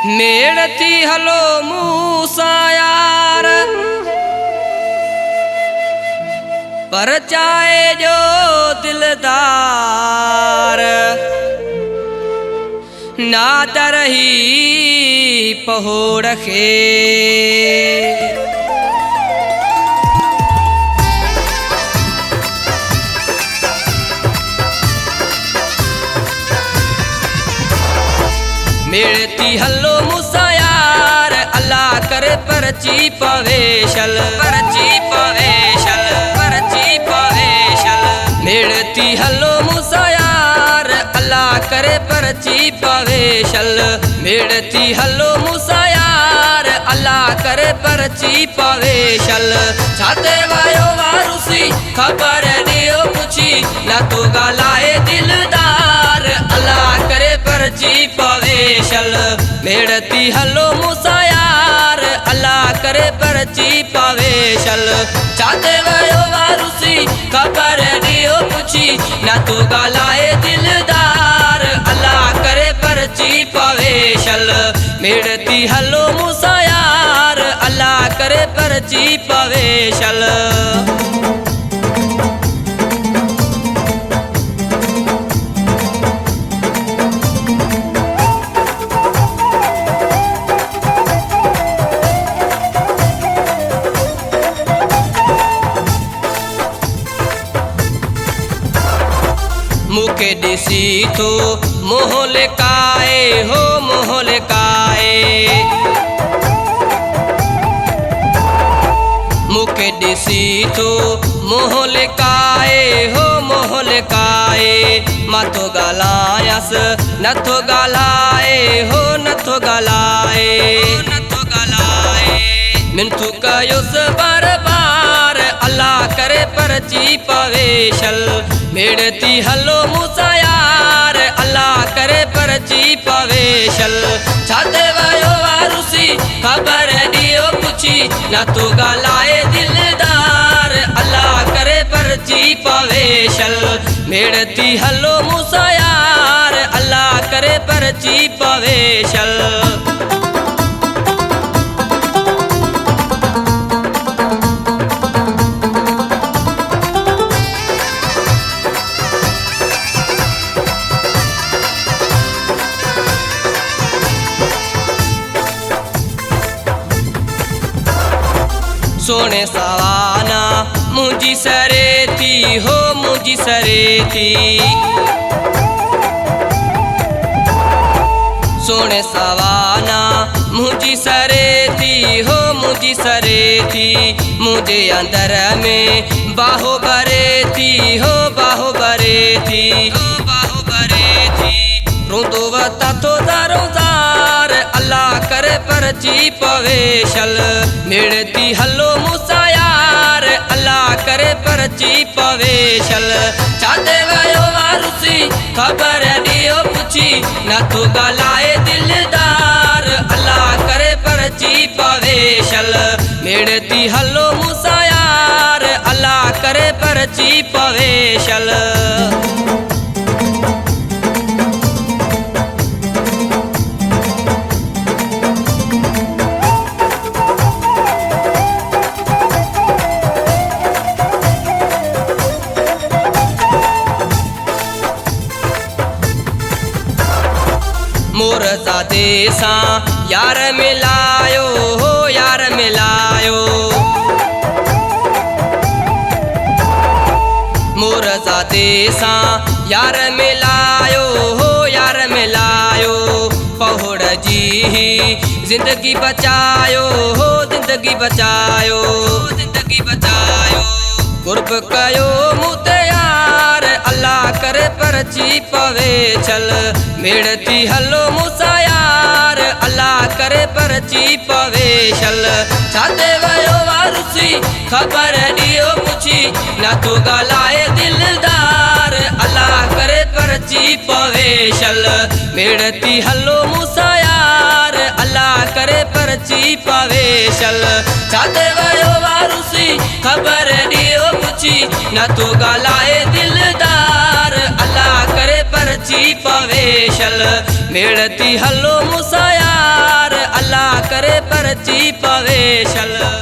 Merti hello मूसा यार पर चाहे जो दिलदार ना तरही पहोड़ खे मेड़ती हलो मूसा यार अल्लाह करे परची पवेशल परची पवेशल परची पवेशल मेड़ती हलो मूसा यार अल्लाह करे परची पवेशल मेड़ती हलो मूसा यार अल्लाह करे परची पवेशल छाते वायो वारुसी खबर दियो पुछी ना तो गालाए दिलदार अल्लाह करे परची पवेशल मेड़ती हलो मूसा यार अल्लाह करे परची पवेशल चाहते वयो वारुसी खबर दियो पुछी ना तो गालाए दिलदार अल्लाह करे परची पवेशल मेड़ती हलो मूसा यार अल्लाह करे परची पवेशल मुके दिसी तो मोहल काए हो मोहल काए मुके दिसी तो मोहल काए हो मोहल काए माथो गालायस नथो गालाए हो नथो गालाए नथो गालाए मिनथु कयोस बार बार अल्लाह करे परची पवेशल मेड़ती हलो मूसा यार अल्लाह करे परची पवेशल छाते वयो वारुसी खबर दियो पुछी ना तो गालाए दिलदार अल्लाह करे परची पवेशल मेड़ती हलो मूसा यार अल्लाह करे परची पवेशल सोने सवाना मुझी सरेती हो मुझी सरेती सोने सवाना मुझी सरेती हो मुझी सरेती मुझे अंदर में बाहो बरेती हो बाहो बरेती हो बाहो बरेती रोंदो वता तो दारोदार अल्लाह करे परची पवेशल मेड़ती हलो मूसा यार अल्लाह करे परची पवेशल चाहते वयो वारुसी खबर दियो पुछी ना तो गालाए दिलदार अल्लाह करे परची पवेशल मेड़ती हलो मूसा यार अल्लाह करे परची पवेशल मोर सादे सा यार मिलायो हो यार मिलायो मोर सादे सा यार मिलायो हो यार मिलायो पहोड़ जी ही जिंदगी बचायो हो जिंदगी बचायो जिंदगी बचायो गुरब कयो मुते यार अल्लाह करे परची पवेशल मेड़ती हलो मूसा यार अल्लाह करे परची पवेशल छाते वयो वारुसी खबर दियो पुछी ना तो गालाए दिलदार अल्लाह करे परची पवेशल मेड़ती हलो मूसा यार अल्लाह करे परची पवेशल छाते वयो वारुसी खबर दियो पुछी ना तो गालाए दिलदार अल्लाह करे परची पवेशल मेड़ती हलो मूसा यार। भला करे परची पवे छल।